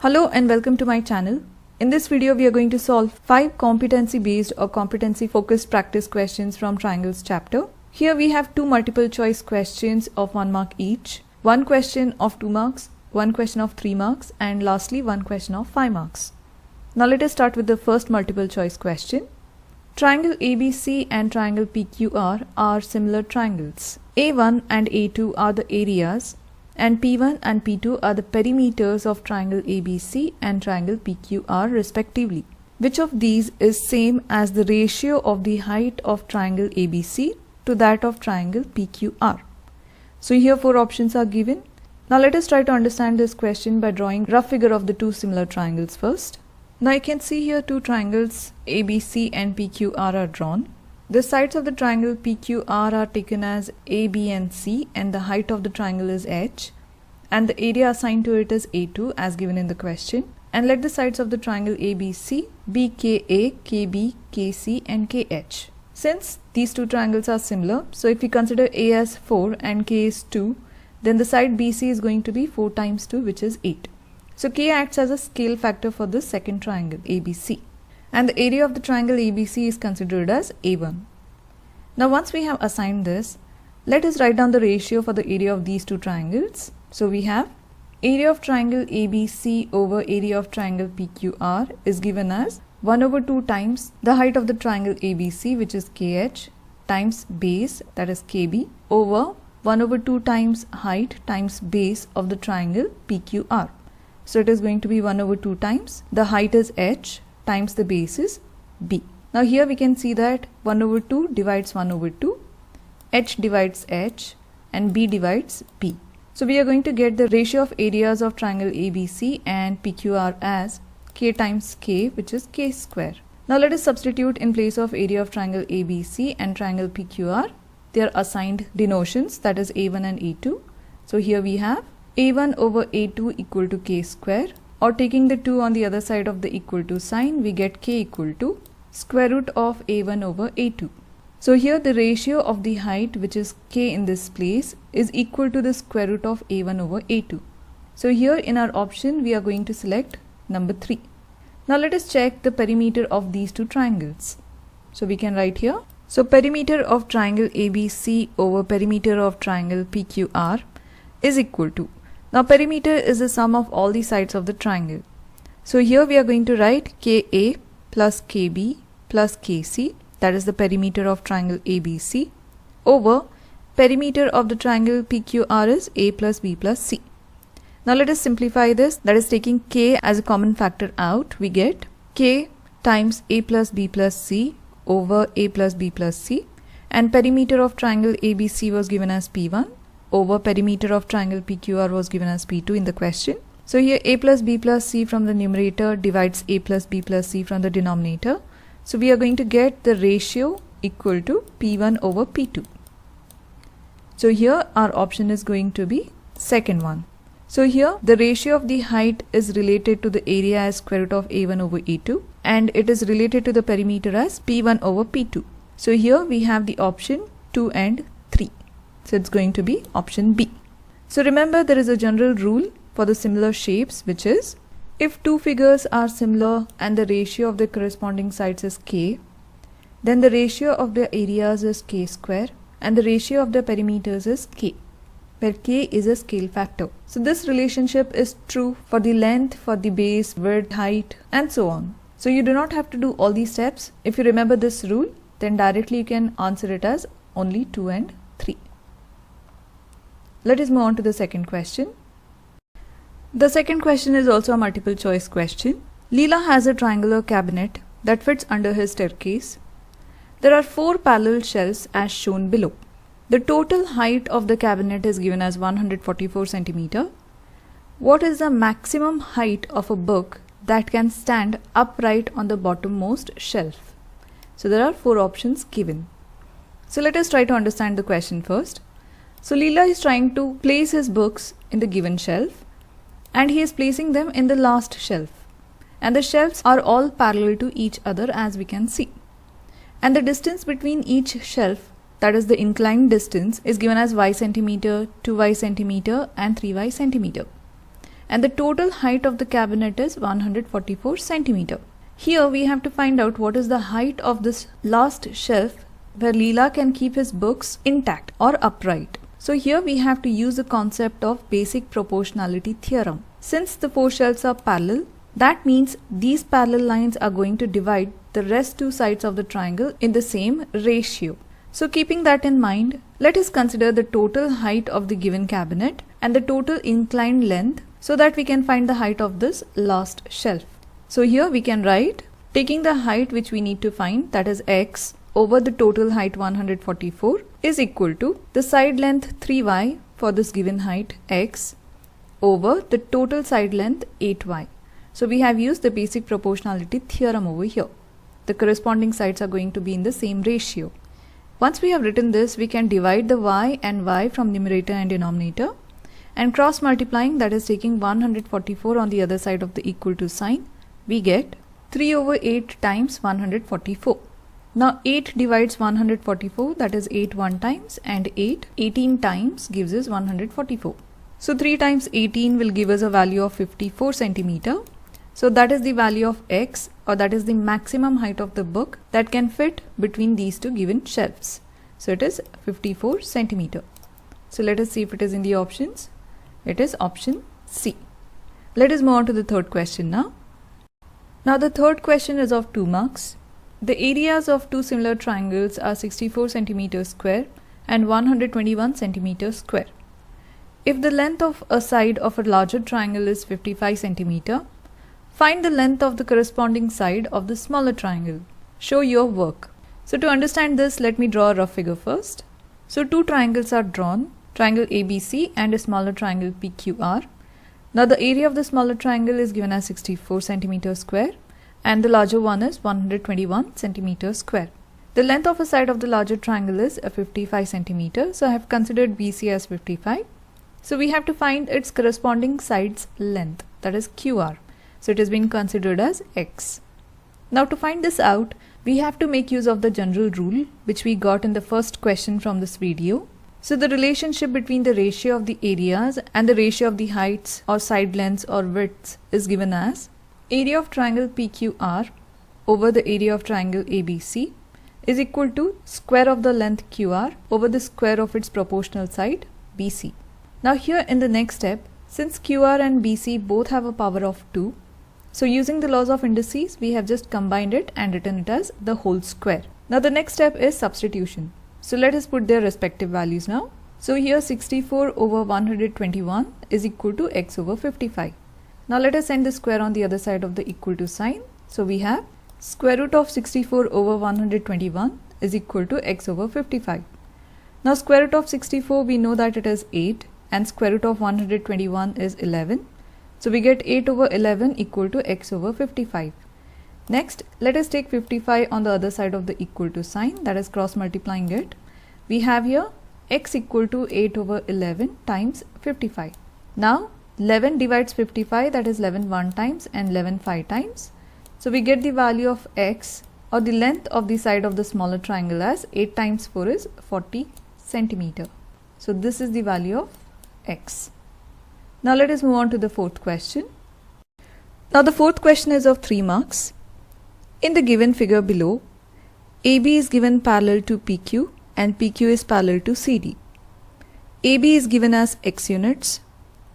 Hello and welcome to my channel. In this video, we are going to solve 5 competency-based or competency-focused practice questions from Triangles chapter. Here we have 2 multiple choice questions of 1 mark each, 1 question of 2 marks, 1 question of 3 marks, and lastly 1 question of 5 marks. Now let us start with the first multiple choice question. Triangle ABC and triangle PQR are similar triangles. A1 and A2 are the areas, and P1 and P2 are the perimeters of triangle ABC and triangle PQR respectively. Which of these is same as the ratio of the height of triangle ABC to that of triangle PQR? So here 4 options are given. Now let us try to understand this question by drawing rough figure of the 2 similar triangles first. Now you can see here 2 triangles ABC and PQR are drawn. The sides of the triangle PQR are taken as A, B and C, and the height of the triangle is H, and the area assigned to it is A2 as given in the question. And let the sides of the triangle ABC be KA, KB, KC and KH. Since these 2 triangles are similar, so if we consider A as 4 and K is 2, then the side BC is going to be 4 times 2, which is 8. So K acts as a scale factor for the second triangle ABC. And the area of the triangle ABC is considered as A1. Now once we have assigned this, let us write down the ratio for the area of these 2 triangles. So we have area of triangle ABC over area of triangle PQR is given as 1 over 2 times the height of the triangle ABC, which is KH, times base, that is KB, over 1 over 2 times height times base of the triangle PQR. So it is going to be 1 over 2 times the height is H times the base is B. Now here we can see that 1 over 2 divides 1 over 2, H divides H and B divides B. So we are going to get the ratio of areas of triangle ABC and PQR as K times K, which is K square. Now let us substitute in place of area of triangle ABC and triangle PQR their assigned denotions, that is A1 and A2. So here we have A1 over A2 equal to K square, or taking the 2 on the other side of the equal to sign, we get K equal to square root of A1 over A2. So here the ratio of the height, which is K in this place, is equal to the square root of A1 over A2. So here in our option we are going to select number 3. Now let us check the perimeter of these 2 triangles. So we can write here. So perimeter of triangle ABC over perimeter of triangle PQR is equal to. Now perimeter is the sum of all the sides of the triangle. So here we are going to write KA plus KB plus KC, that is the perimeter of triangle ABC, over perimeter of the triangle PQR is A plus B plus C. Now let us simplify this, that is taking K as a common factor out, we get K times A plus B plus C over A plus B plus C, and perimeter of triangle ABC was given as P1 over perimeter of triangle PQR was given as P2 in the question. So here A plus B plus C from the numerator divides A plus B plus C from the denominator. So we are going to get the ratio equal to P1 over P2. So here our option is going to be second one. So here the ratio of the height is related to the area as square root of A1 over A2, and it is related to the perimeter as P1 over P2. So here we have the option 2 and 3. So it's going to be option B. So remember, there is a general rule for the similar shapes, which is if 2 figures are similar and the ratio of the corresponding sides is K, then the ratio of the areas is K square and the ratio of the perimeters is K, where K is a scale factor. So this relationship is true for the length, for the base, width, height and so on. So you do not have to do all these steps. If you remember this rule, then directly you can answer it as only 2 and 3. Let us move on to the second question. The second question is also a multiple choice question. Leela has a triangular cabinet that fits under his staircase. There are 4 parallel shelves as shown below. The total height of the cabinet is given as 144 cm. What is the maximum height of a book that can stand upright on the bottommost shelf? So there are 4 options given. So let us try to understand the question first. So Leela is trying to place his books in the given shelf, and he is placing them in the last shelf, and the shelves are all parallel to each other as we can see, and the distance between each shelf, that is the inclined distance, is given as y centimeter, 2y centimeter and 3y centimeter. and the total height of the cabinet is 144 centimeter. Here we have to find out what is the height of this last shelf where Leela can keep his books intact or upright. So here we have to use the concept of basic proportionality theorem. Since the 4 shelves are parallel, that means these parallel lines are going to divide the rest 2 sides of the triangle in the same ratio. So keeping that in mind, let us consider the total height of the given cabinet and the total inclined length so that we can find the height of this last shelf. So here we can write, taking the height which we need to find, that is x, over the total height 144 is equal to the side length 3y for this given height x over the total side length 8y. So we have used the basic proportionality theorem over here. The corresponding sides are going to be in the same ratio. Once we have written this, we can divide the y and y from numerator and denominator, and cross multiplying, that is taking 144 on the other side of the equal to sign, we get 3 over 8 times 144. Now 8 divides 144, that is 8 1 times, and 8 18 times gives us 144. So 3 times 18 will give us a value of 54 centimeter. So that is the value of x, or that is the maximum height of the book that can fit between these 2 given shelves. So it is 54 centimeter. So let us see if it is in the options. It is option C. Let us move on to the third question now. Now the third question is of 2 marks. The areas of 2 similar triangles are 64 centimeters square and 121 centimeters square. If the length of a side of a larger triangle is 55 centimeter, find the length of the corresponding side of the smaller triangle. Show your work. So to understand this, let me draw a rough figure first. So 2 triangles are drawn, triangle ABC and a smaller triangle PQR. Now the area of the smaller triangle is given as 64 centimeters square and the larger one is 121 centimeters square. The length of a side of the larger triangle is 55 centimeters. So I have considered BC as 55. So we have to find its corresponding side's length, that is QR. So it has been considered as x. Now to find this out, we have to make use of the general rule which we got in the first question from this video. So the relationship between the ratio of the areas and the ratio of the heights or side lengths or widths is given as area of triangle PQR over the area of triangle ABC is equal to square of the length QR over the square of its proportional side BC. Now here in the next step, since QR and BC both have a power of 2, so using the laws of indices, we have just combined it and written it as the whole square. Now the next step is substitution. So let us put their respective values now. So here 64 over 121 is equal to x over 55. Now let us send the square on the other side of the equal to sign. So we have square root of 64 over 121 is equal to x over 55. Now square root of 64, we know that it is 8 and square root of 121 is 11. So we get 8 over 11 equal to x over 55. Next, let us take 55 on the other side of the equal to sign, that is cross multiplying it. We have here x equal to 8 over 11 times 55. Now 11 divides 55, that is 11 1 times and 11 5 times. So we get the value of x, or the length of the side of the smaller triangle, as 8 times 4 is 40 centimeter. So this is the value of x. Now let us move on to the fourth question. Now the fourth question is of 3 marks. In the given figure below, AB is given parallel to PQ and PQ is parallel to CD. AB is given as x units,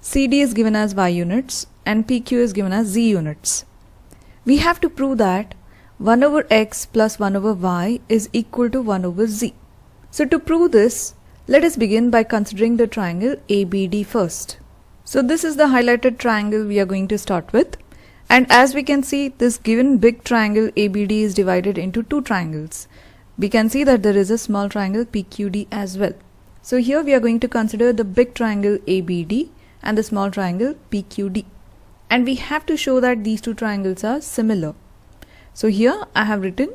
CD is given as y units and PQ is given as z units. We have to prove that 1 over x plus 1 over y is equal to 1 over z. So to prove this, let us begin by considering the triangle ABD first. So this is the highlighted triangle we are going to start with, and as we can see, this given big triangle ABD is divided into 2 triangles. We can see that there is a small triangle PQD as well. So here we are going to consider the big triangle ABD and the small triangle PQD, and we have to show that these 2 triangles are similar. So here I have written,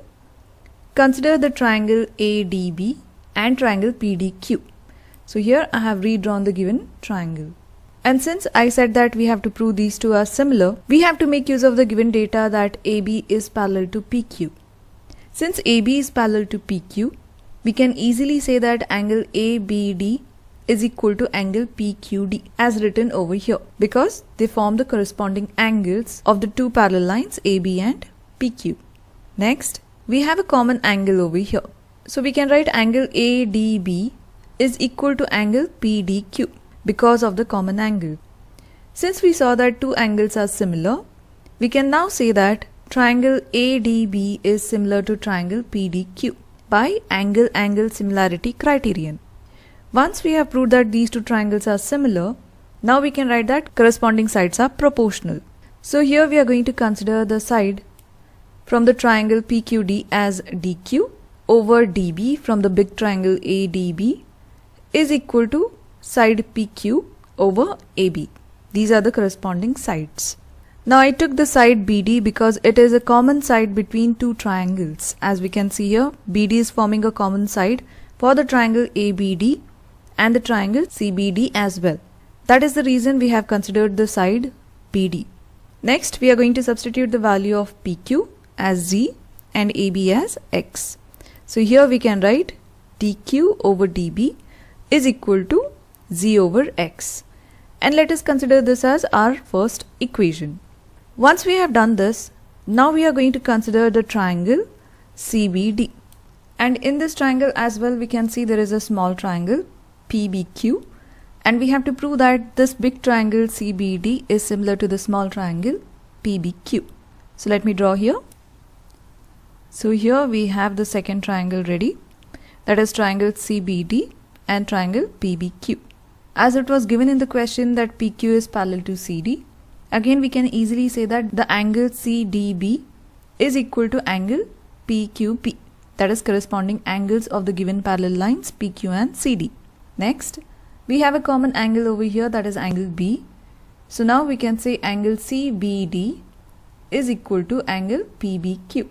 consider the triangle ADB and triangle PDQ. So here I have redrawn the given triangle. And since I said that we have to prove these 2 are similar, we have to make use of the given data that AB is parallel to PQ. Since AB is parallel to PQ, we can easily say that angle ABD is equal to angle PQD as written over here because they form the corresponding angles of the two parallel lines AB and PQ. Next, we have a common angle over here. So we can write angle ADB is equal to angle PDQ because of the common angle. Since we saw that two angles are similar, we can now say that triangle ADB is similar to triangle PDQ by angle-angle similarity criterion. Once we have proved that these two triangles are similar, now we can write that corresponding sides are proportional. So here we are going to consider the side from the triangle PQD as DQ over DB from the big triangle ADB is equal to side PQ over AB. These are the corresponding sides. Now I took the side BD because it is a common side between two triangles. As we can see here, BD is forming a common side for the triangle ABD and the triangle CBD as well. That is the reason we have considered the side BD. Next, we are going to substitute the value of PQ as Z and AB as X. So here we can write DQ over DB is equal to Z over X. And let us consider this as our first equation. Once we have done this, now we are going to consider the triangle CBD. And in this triangle as well, we can see there is a small triangle PBQ. And we have to prove that this big triangle CBD is similar to the small triangle PBQ. So let me draw here. So here we have the second triangle ready. That is triangle CBD and triangle PBQ. As it was given in the question that PQ is parallel to CD, again we can easily say that the angle CDB is equal to angle PQP. That is corresponding angles of the given parallel lines PQ and CD. Next, we have a common angle over here, that is angle B. So now we can say angle CBD is equal to angle PBQ.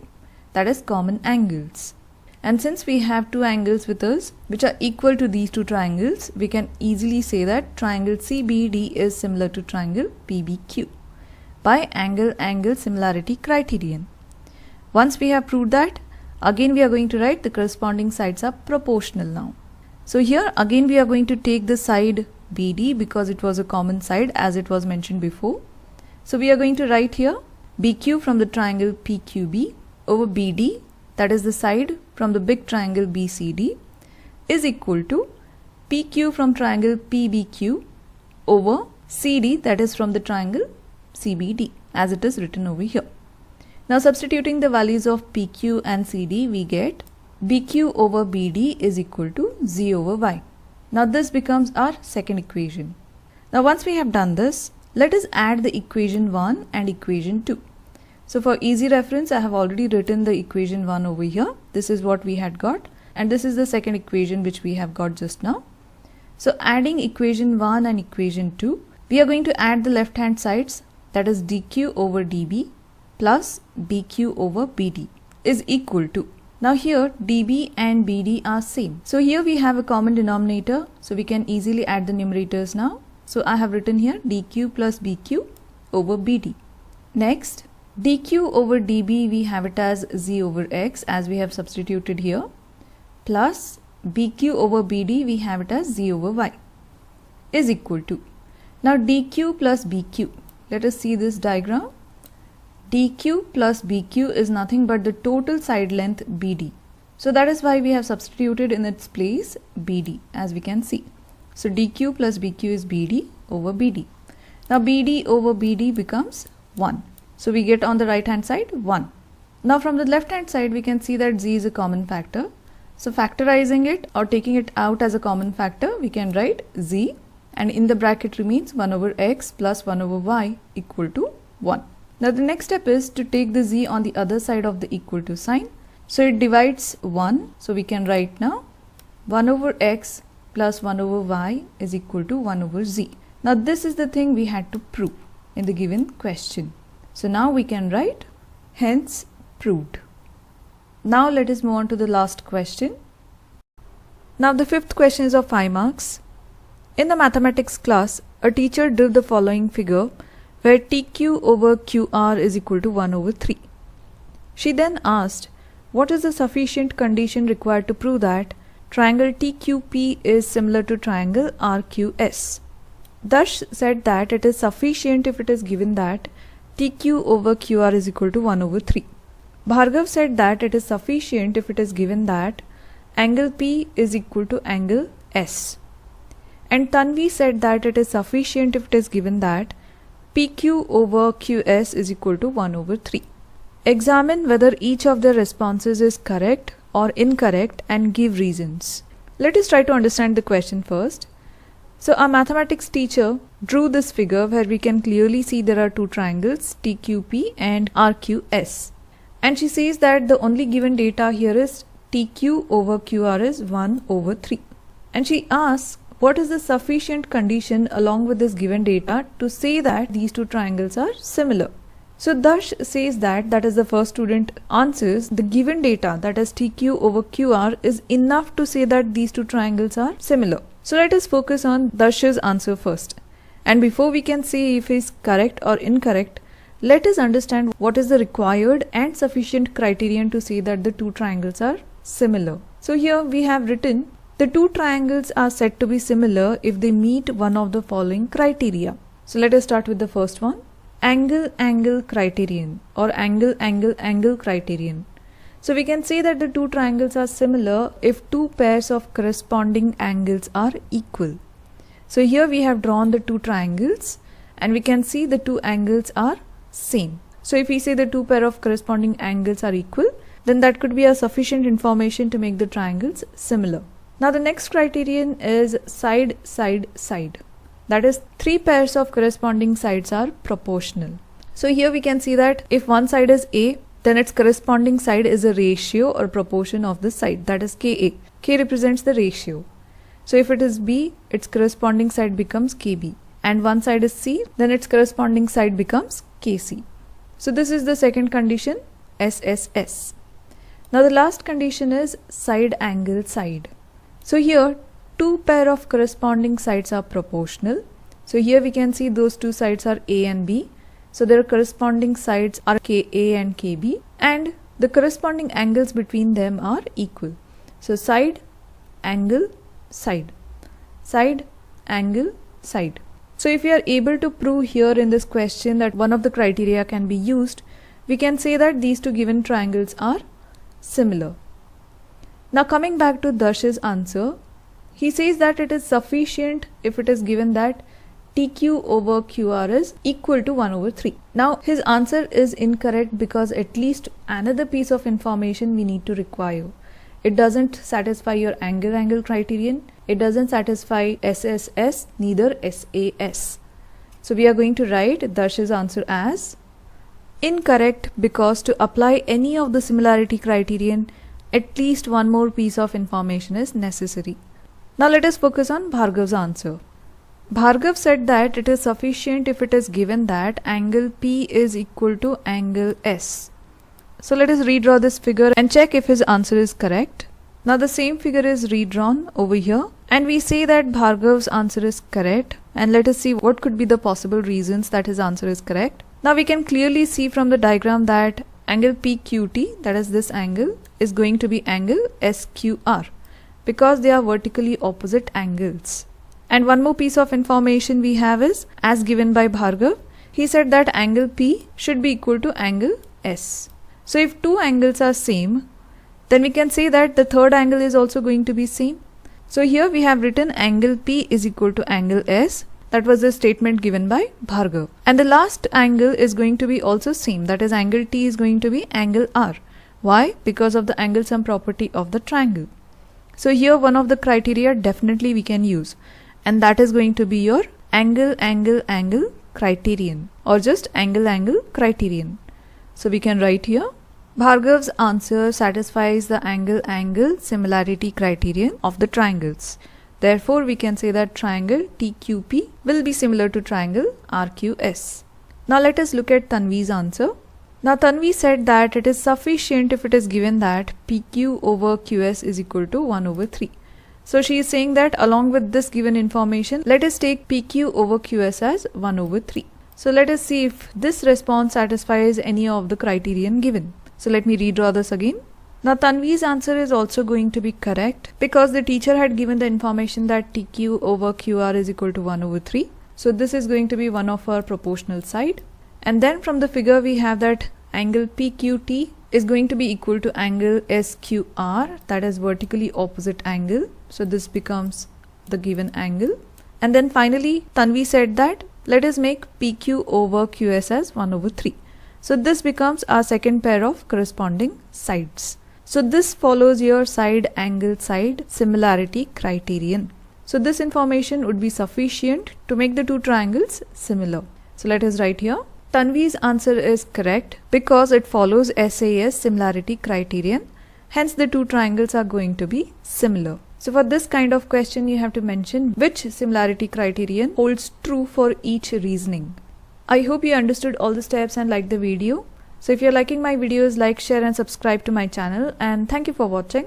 That is common angles. And since we have two angles with us which are equal to these two triangles, we can easily say that triangle CBD is similar to triangle PBQ by angle-angle similarity criterion. Once we have proved that, again we are going to write the corresponding sides are proportional now. So here again we are going to take the side BD because it was a common side as it was mentioned before. So we are going to write here BQ from the triangle PQB over BD, that is the side from the big triangle BCD, is equal to PQ from triangle PBQ over CD, that is from the triangle CBD, as it is written over here. Now substituting the values of PQ and CD, we get BQ over BD is equal to Z over Y. Now this becomes our second equation. Now once we have done this, let us add the equation 1 and equation 2. So for easy reference, I have already written the equation 1 over here. This is what we had got, and this is the second equation which we have got just now. So adding equation 1 and equation 2, we are going to add the left hand sides, that is DQ over DB plus BQ over BD is equal to. Now here DB and BD are same. So here we have a common denominator, so we can easily add the numerators now. So I have written here DQ plus BQ over BD. Next, DQ over DB we have it as Z over X as we have substituted here, plus BQ over BD we have it as Z over Y is equal to. Now DQ plus BQ, let us see this diagram. DQ plus BQ is nothing but the total side length BD. So that is why we have substituted in its place BD, as we can see. So DQ plus BQ is BD over BD. Now BD over BD becomes 1. So we get on the right hand side 1. Now from the left hand side we can see that Z is a common factor. So factorizing it or taking it out as a common factor, we can write Z, and in the bracket remains 1 over X plus 1 over Y equal to 1. Now the next step is to take the Z on the other side of the equal to sign. So it divides 1. So we can write now 1 over X plus 1 over Y is equal to 1 over Z. Now this is the thing we had to prove in the given question. So now we can write hence proved. Now let us move on to the last question. Now the fifth question is of 5 marks. In the mathematics class, a teacher drew the following figure where TQ over QR is equal to 1 over 3. She then asked, what is the sufficient condition required to prove that triangle TQP is similar to triangle RQS. Darsh said that it is sufficient if it is given that TQ over QR is equal to 1 over 3. Bhargav said that it is sufficient if it is given that angle P is equal to angle S. And Tanvi said that it is sufficient if it is given that PQ over QS is equal to 1 over 3. Examine whether each of the responses is correct or incorrect and give reasons. Let us try to understand the question first. So our mathematics teacher drew this figure where we can clearly see there are two triangles TQP and RQS. And she says that the only given data here is TQ over QR is 1 over 3. And she asks what is the sufficient condition along with this given data to say that these two triangles are similar. So Darsh says that is the first student answers the given data, that is TQ over QR, is enough to say that these two triangles are similar. So let us focus on Darsh's answer first. And before we can say if he is correct or incorrect, let us understand what is the required and sufficient criterion to say that the two triangles are similar. So here we have written the two triangles are said to be similar if they meet one of the following criteria. So let us start with the first one. Angle criterion or angle criterion. So we can say that the two triangles are similar if two pairs of corresponding angles are equal. So here we have drawn the two triangles and we can see the two angles are same. So if we say the two pair of corresponding angles are equal, then that could be a sufficient information to make the triangles similar. Now the next criterion is side. That is, three pairs of corresponding sides are proportional. So here we can see that if one side is A, then its corresponding side is a ratio or proportion of the side, that is Ka. K represents the ratio. So if it is B, its corresponding side becomes Kb. And one side is C, then its corresponding side becomes Kc. So this is the second condition, SSS. Now the last condition is side angle side. So here two pair of corresponding sides are proportional. So here we can see those two sides are A and B. So their corresponding sides are Ka and Kb, and the corresponding angles between them are equal. So side, angle, side. Side, angle, side. So if we are able to prove here in this question that one of the criteria can be used, we can say that these two given triangles are similar. Now coming back to Darsh's answer, he says that it is sufficient if it is given that TQ over QR is equal to 1 over 3. Now his answer is incorrect because at least another piece of information we need to require. It doesn't satisfy your angle criterion, it doesn't satisfy SSS, neither SAS. So we are going to write Darsh's answer as incorrect because to apply any of the similarity criterion, at least one more piece of information is necessary. Now let us focus on Bhargav's answer. Bhargav said that it is sufficient if it is given that angle P is equal to angle S. So let us redraw this figure and check if his answer is correct. Now the same figure is redrawn over here and we say that Bhargav's answer is correct, and let us see what could be the possible reasons that his answer is correct. Now we can clearly see from the diagram that angle PQT, that is this angle, is going to be angle SQR because they are vertically opposite angles. And one more piece of information we have is, as given by Bhargav, he said that angle P should be equal to angle S. So if two angles are same, then we can say that the third angle is also going to be same. So here we have written angle P is equal to angle S. That was the statement given by Bhargav. And the last angle is going to be also same, that is angle T is going to be angle R. Why? Because of the angle sum property of the triangle. So here one of the criteria definitely we can use, and that is going to be your angle criterion, or just angle criterion. So we can write here Bhargav's answer satisfies the angle similarity criterion of the triangles. Therefore we can say that triangle TQP will be similar to triangle RQS. Now let us look at Tanvi's answer. Now Tanvi said that it is sufficient if it is given that PQ over QS is equal to 1 over 3. So she is saying that along with this given information, let us take PQ over QS as 1 over 3. So let us see if this response satisfies any of the criterion given. So let me redraw this again. Now Tanvi's answer is also going to be correct because the teacher had given the information that TQ over QR is equal to 1 over 3. So this is going to be one of our proportional side. And then from the figure we have that angle PQT is going to be equal to angle SQR, that is vertically opposite angle. So this becomes the given angle. And then finally Tanvi said that let us make PQ over QS as 1 over 3. So this becomes our second pair of corresponding sides. So this follows your side angle side similarity criterion. So this information would be sufficient to make the two triangles similar. So let us write here. Tanvi's answer is correct because it follows SAS similarity criterion. Hence the two triangles are going to be similar. So for this kind of question you have to mention which similarity criterion holds true for each reasoning. I hope you understood all the steps and liked the video. So if you're liking my videos, like, share and subscribe to my channel, and thank you for watching.